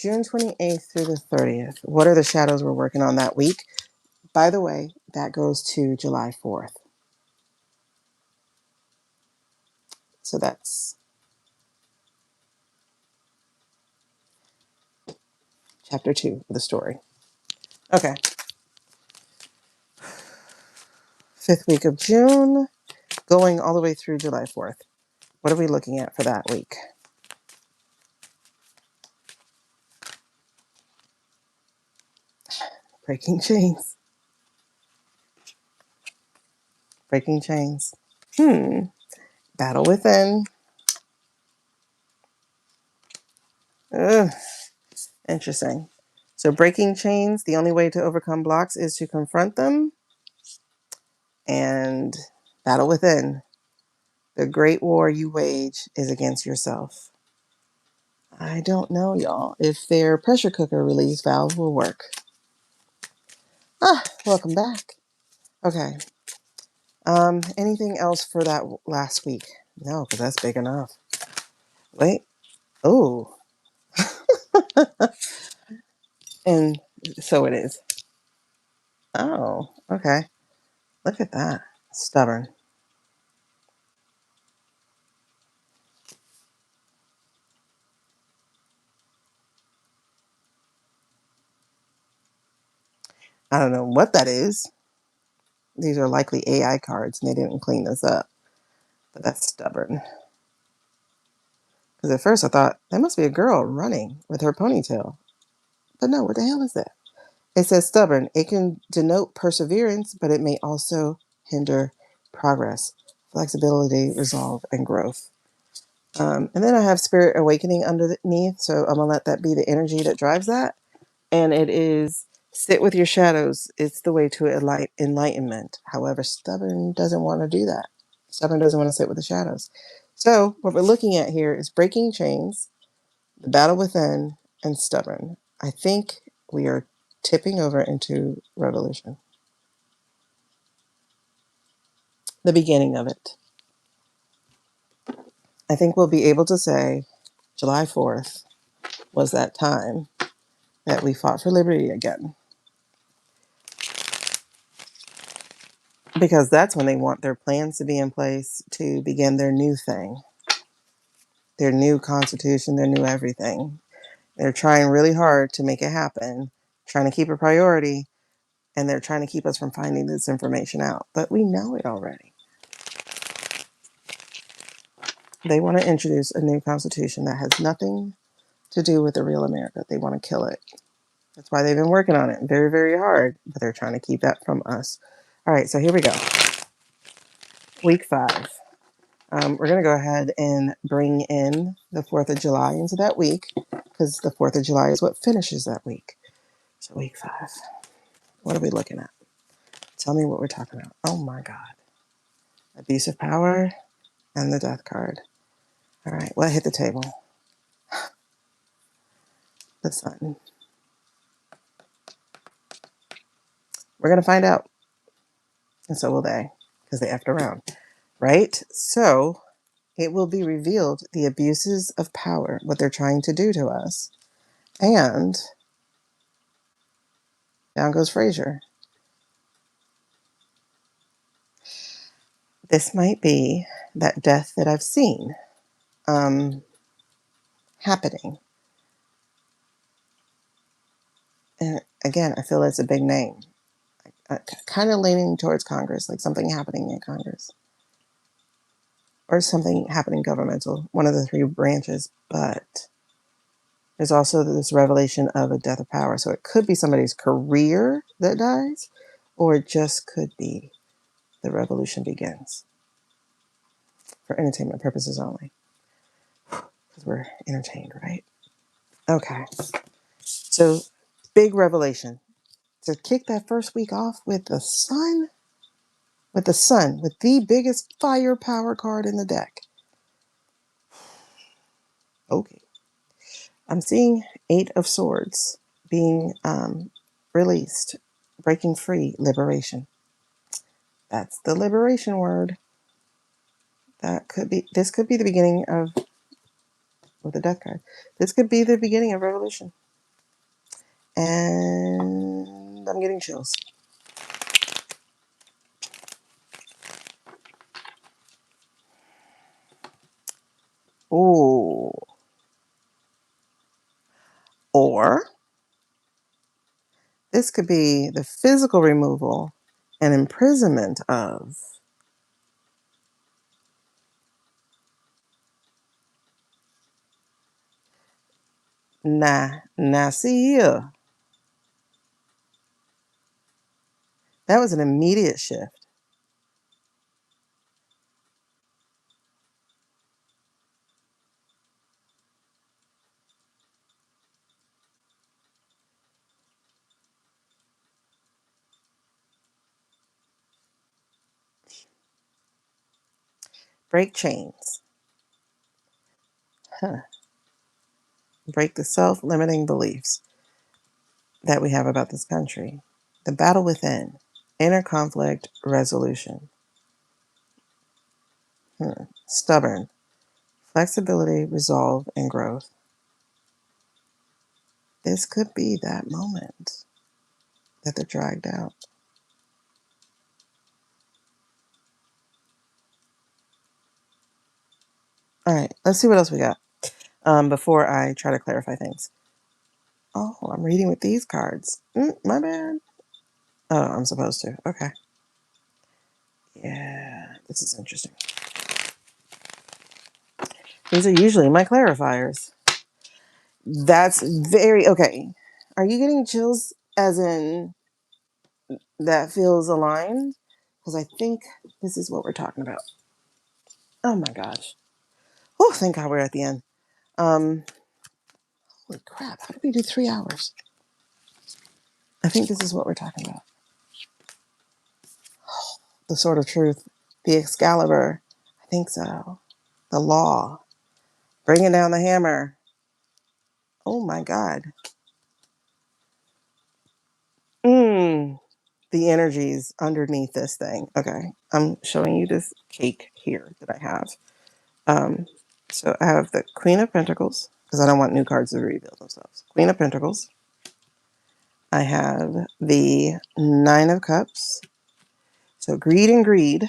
June 28th through the 30th. What are the shadows we're working on that week? By the way, that goes to July 4th. So that's chapter 2 of the story. Okay. 5th week of June, going all the way through July 4th. What are we looking at for that week? Breaking chains. Breaking chains. Battle within. Ugh. Interesting. So breaking chains, the only way to overcome blocks is to confront them and battle within. The great war you wage is against yourself. I don't know, y'all, if their pressure cooker release valve will work. Welcome back. Okay. Anything else for that last week? No, because that's big enough. Wait. Oh. And so it is. Oh, okay. Look at that. Stubborn. I don't know what that is. These are likely AI cards and they didn't clean this up. But that's stubborn. Because at first I thought, that must be a girl running with her ponytail. But no, what the hell is that? It says stubborn. It can denote perseverance, but it may also hinder progress, flexibility, resolve, and growth. And then I have spirit awakening underneath. So I'm going to let that be the energy that drives that. And it is sit with your shadows. It's the way to enlightenment. However, stubborn doesn't want to do that. Stubborn doesn't want to sit with the shadows. So what we're looking at here is breaking chains, the battle within, and stubborn. I think we are tipping over into revolution. The beginning of it. I think we'll be able to say July 4th was that time that we fought for liberty again. Because that's when they want their plans to be in place to begin their new thing, their new constitution, their new everything. They're trying really hard to make it happen, trying to keep a priority, and they're trying to keep us from finding this information out. But we know it already. They want to introduce a new constitution that has nothing to do with the real America. They want to kill it. That's why they've been working on it very, very hard, but they're trying to keep that from us. All right, so here we go. Week 5. We're going to go ahead and bring in the 4th of July into that week because the 4th of July is what finishes that week. So week 5. What are we looking at? Tell me what we're talking about. Oh my God. Abuse of power and the death card. All right, what hit the table? The sun. We're going to find out. And so will they, because they effed around. Right? So it will be revealed the abuses of power, what they're trying to do to us. And down goes Frazier. This might be that death that I've seen happening. And again, I feel it's a big name. Kind of leaning towards Congress, like something happening in Congress. Or something happening governmental, one of the 3 branches. But there's also this revelation of a death of power. So it could be somebody's career that dies, or it just could be the revolution begins. For entertainment purposes only. Because we're entertained, right? Okay. So, big revelation. To kick that first week off with the sun, with the biggest firepower card in the deck. Okay. I'm seeing 8 of Swords being released, breaking free, liberation. That's the liberation word. This could be the beginning of, with the death card, this could be the beginning of revolution. And I'm getting chills. Ooh. Or this could be the physical removal and imprisonment of Nasir. That was an immediate shift. Break chains. Huh. Break the self-limiting beliefs that we have about this country. The battle within. Inner conflict resolution. Stubborn. Flexibility, resolve, and growth. This could be that moment that they're dragged out. All right, let's see what else we got before I try to clarify things. Oh, I'm reading with these cards. My bad. Oh, I'm supposed to. Okay. Yeah, this is interesting. These are usually my clarifiers. That's very okay. Are you getting chills as in that feels aligned? Because I think this is what we're talking about. Oh my gosh. Oh, thank God we're at the end. Holy crap. How did we do 3 hours? I think this is what we're talking about. The sword of truth. The Excalibur. I think so. The law. Bringing down the hammer. Oh my God. The energies underneath this thing. Okay. I'm showing you this cake here that I have. So I have the Queen of Pentacles, because I don't want new cards to reveal themselves. Queen of Pentacles. I have the Nine of Cups. So greed and greed.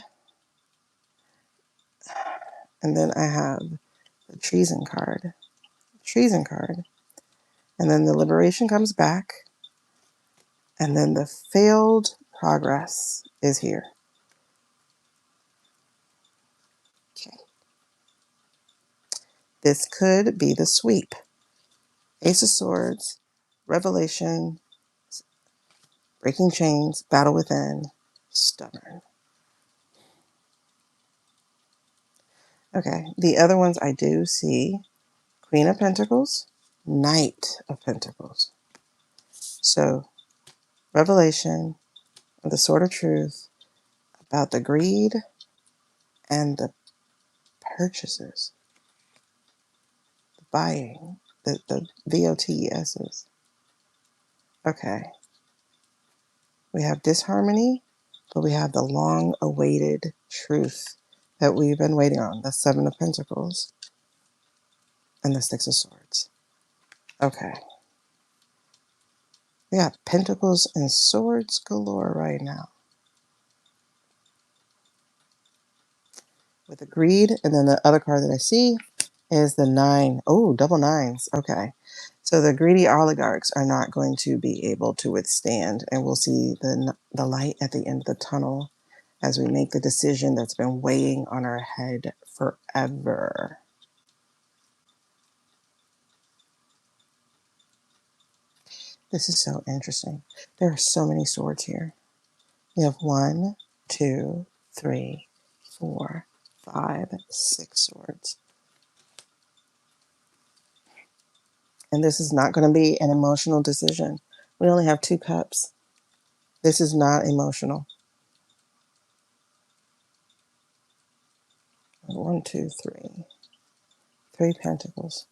And then I have the Treason card. Treason card. And then the Liberation comes back. And then the Failed Progress is here. Okay. This could be the sweep. Ace of Swords, Revelation, Breaking Chains, Battle Within, Stubborn. Okay, the other ones I do see Queen of Pentacles, Knight of Pentacles. So, Revelation, the Sword of Truth, about the greed and the purchases, the buying, the VOTSs. Okay, we have disharmony, but we have the long-awaited truth that we've been waiting on, the Seven of Pentacles and the Six of Swords. Okay. We got Pentacles and Swords galore right now. With the greed, and then the other card that I see is the Nine. Oh, double nines. Okay. So the greedy oligarchs are not going to be able to withstand, and we'll see the light at the end of the tunnel as we make the decision that's been weighing on our head forever. This is so interesting. There are so many swords here. We have 1, 2, 3, 4, 5, 6 swords. And this is not going to be an emotional decision. We only have 2 cups. This is not emotional. 1, 2, 3. 3 pentacles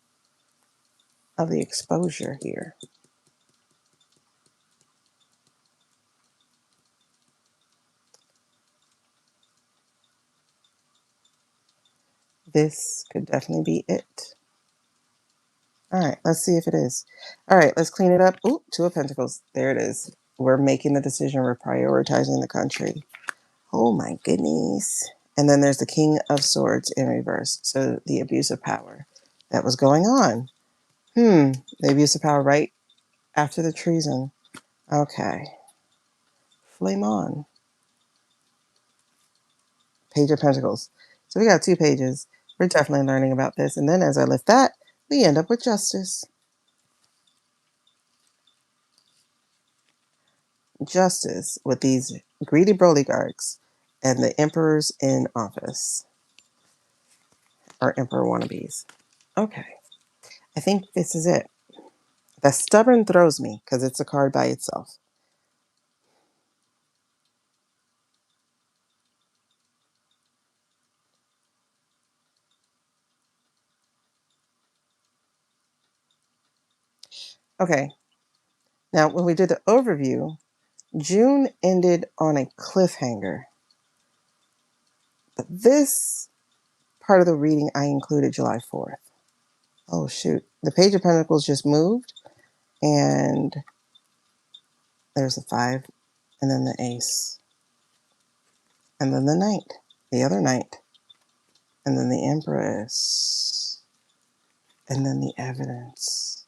of the exposure here. This could definitely be it. All right, let's see if it is. All right, let's clean it up. Ooh, Two of Pentacles. There it is. We're making the decision. We're prioritizing the country. Oh my goodness. And then there's the King of Swords in reverse. So the abuse of power that was going on. The abuse of power right after the treason. Okay. Flame on. Page of Pentacles. So we got 2 pages. We're definitely learning about this. And then as I lift that, we end up with Justice. Justice with these greedy oligarchs and the emperors in office. Or emperor wannabes. Okay. I think this is it. The stubborn throws me because it's a card by itself. Okay. Now, when we did the overview, June ended on a cliffhanger. But this part of the reading, I included July 4th. Oh, shoot. The Page of Pentacles just moved, and there's a 5, and then the Ace, and then the Knight, the other Knight, and then the Empress, and then the Evidence.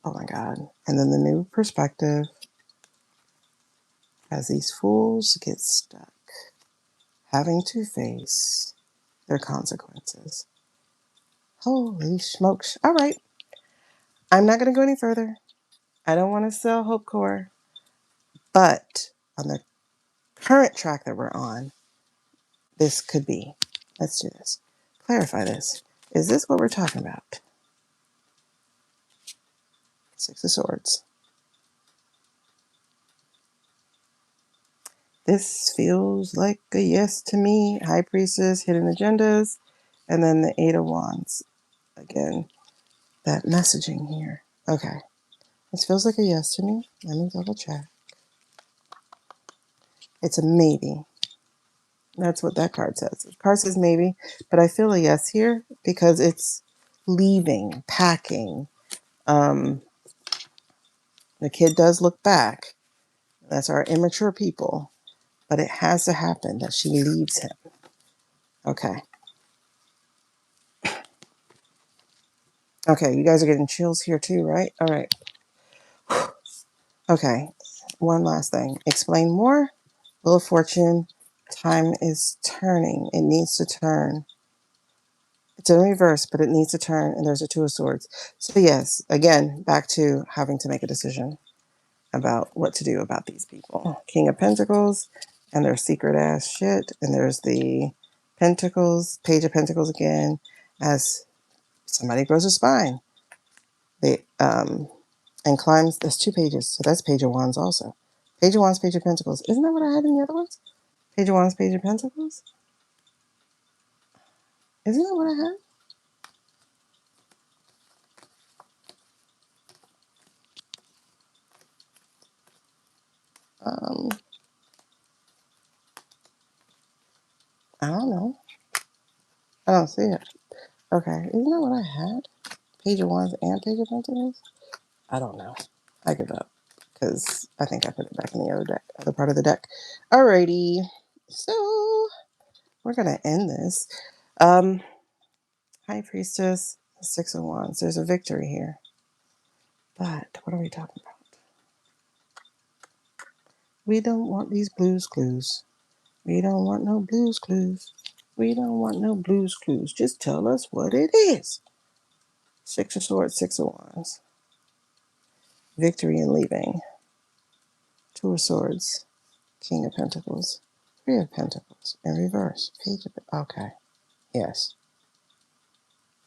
Oh my God. And then the New Perspective as these fools get stuck, having to face their consequences. Holy smokes. All right. I'm not going to go any further. I don't want to sell Hope Core, but on the current track that we're on, this could be. Let's do this. Clarify this. Is this what we're talking about? 6 of Swords. This feels like a yes to me. High Priestess, hidden agendas, and then the 8 of Wands. Again, that messaging here. Okay. This feels like a yes to me. Let me double check. It's a maybe. That's what that card says. The card says maybe, but I feel a yes here because it's leaving, packing. The kid does look back. That's our immature people. But it has to happen that she leaves him. Okay. Okay, you guys are getting chills here too, right? All right. Okay. One last thing. Explain more. Wheel of Fortune. Time is turning. It needs to turn. It's in reverse, but it needs to turn, and there's a 2 of Swords. So yes, again, back to having to make a decision about what to do about these people. King of Pentacles and their secret ass shit. And there's the Pentacles, Page of Pentacles again, as somebody grows a spine. They and climbs. There's 2 pages, so that's Page of Wands also. Page of Wands, Page of Pentacles. Isn't that what I had in the other ones? Page of Wands, Page of Pentacles. Isn't that what I had? I don't know. I don't see it. Okay, isn't that what I had? Page of Wands and Page of Pentacles? I don't know. I give up because I think I put it back in the other deck, other part of the deck. Alrighty, so we're gonna end this. High Priestess, 6 of Wands. There's a victory here, but what are we talking about? We don't want these blues clues. We don't want no blues clues. We don't want no blues clues. Just tell us what it is. 6 of Swords, 6 of Wands. Victory and leaving. 2 of Swords. King of Pentacles. 3 of Pentacles. In reverse. Page of... Okay. Yes.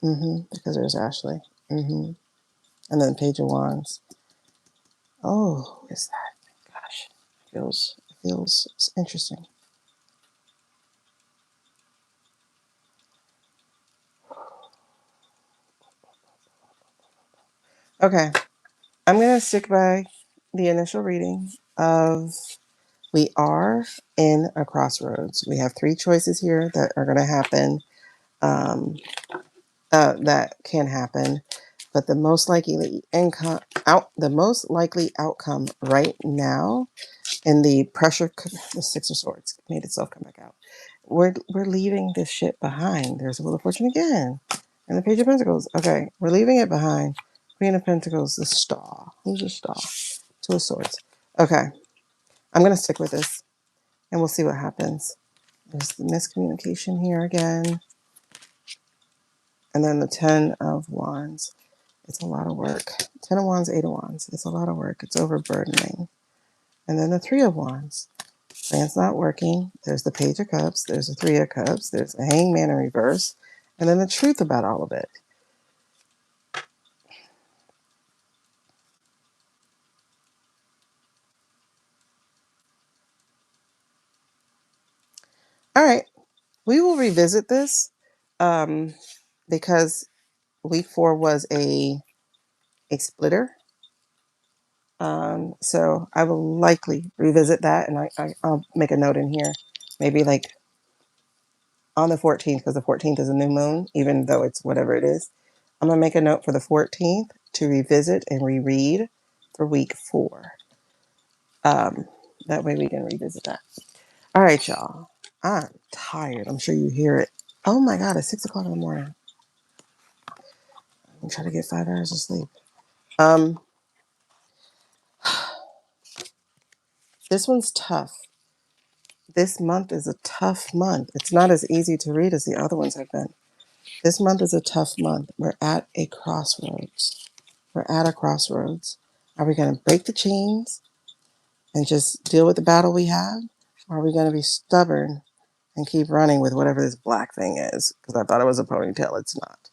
Because there's Ashley. And then Page of Wands. Oh, who is that? Gosh. It feels interesting. Okay. I'm going to stick by the initial reading of we are in a crossroads. We have 3 choices here that are going to happen, that can happen. But the most likely outcome right now in the the Six of Swords made itself come back out. We're leaving this shit behind. There's a Wheel of Fortune again. And the Page of Pentacles. Okay, we're leaving it behind. Queen of Pentacles, the Star. Who's the Star? Two of Swords. Okay, I'm going to stick with this and we'll see what happens. There's the miscommunication here again. And then the Ten of Wands. It's a lot of work. Ten of Wands, Eight of Wands. It's a lot of work. It's overburdening. And then the Three of Wands. Plan's not working. There's the Page of Cups. There's the Three of Cups. There's the Hangman in reverse. And then the truth about all of it. All right. We will revisit this because week 4 was a splitter. So I will likely revisit that, and I'll make a note in here, maybe like on the 14th, because the 14th is a new moon, even though it's whatever it is. I'm going to make a note for the 14th to revisit and reread for week 4. That way we can revisit that. All right, y'all. I'm tired. I'm sure you hear it. Oh my God, it's 6 o'clock in the morning. I'm trying to get 5 hours of sleep. This one's tough. This month is a tough month. It's not as easy to read as the other ones have been. This month is a tough month. We're at a crossroads. We're at a crossroads. Are we going to break the chains and just deal with the battle we have? Or are we going to be stubborn and keep running with whatever this black thing is? Because I thought it was a ponytail. It's not.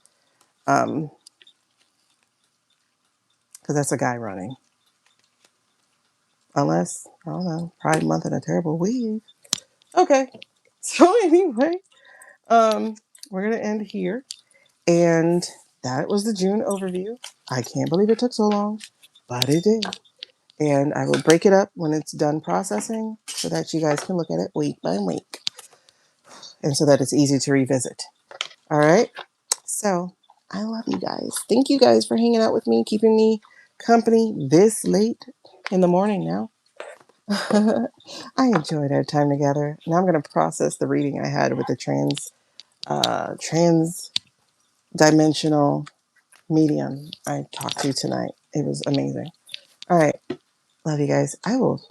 Because that's a guy running. Unless, I don't know, Pride Month and a terrible weave. Okay. So anyway, we're going to end here. And that was the June overview. I can't believe it took so long, but it did. And I will break it up when it's done processing so that you guys can look at it week by week and so that it's easy to revisit. All right. So I love you guys. Thank you guys for hanging out with me, keeping me company this late in the morning now. I enjoyed our time together. Now I'm going to process the reading I had with the trans dimensional medium I talked to tonight. It was amazing. All right. Love you guys. I will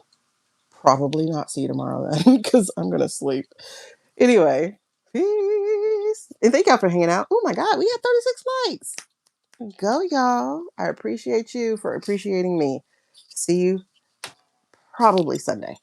probably not see you tomorrow then because I'm going to sleep. Anyway, peace. And thank y'all for hanging out. Oh my God, we had 36 likes. Go, y'all. I appreciate you for appreciating me. See you probably Sunday.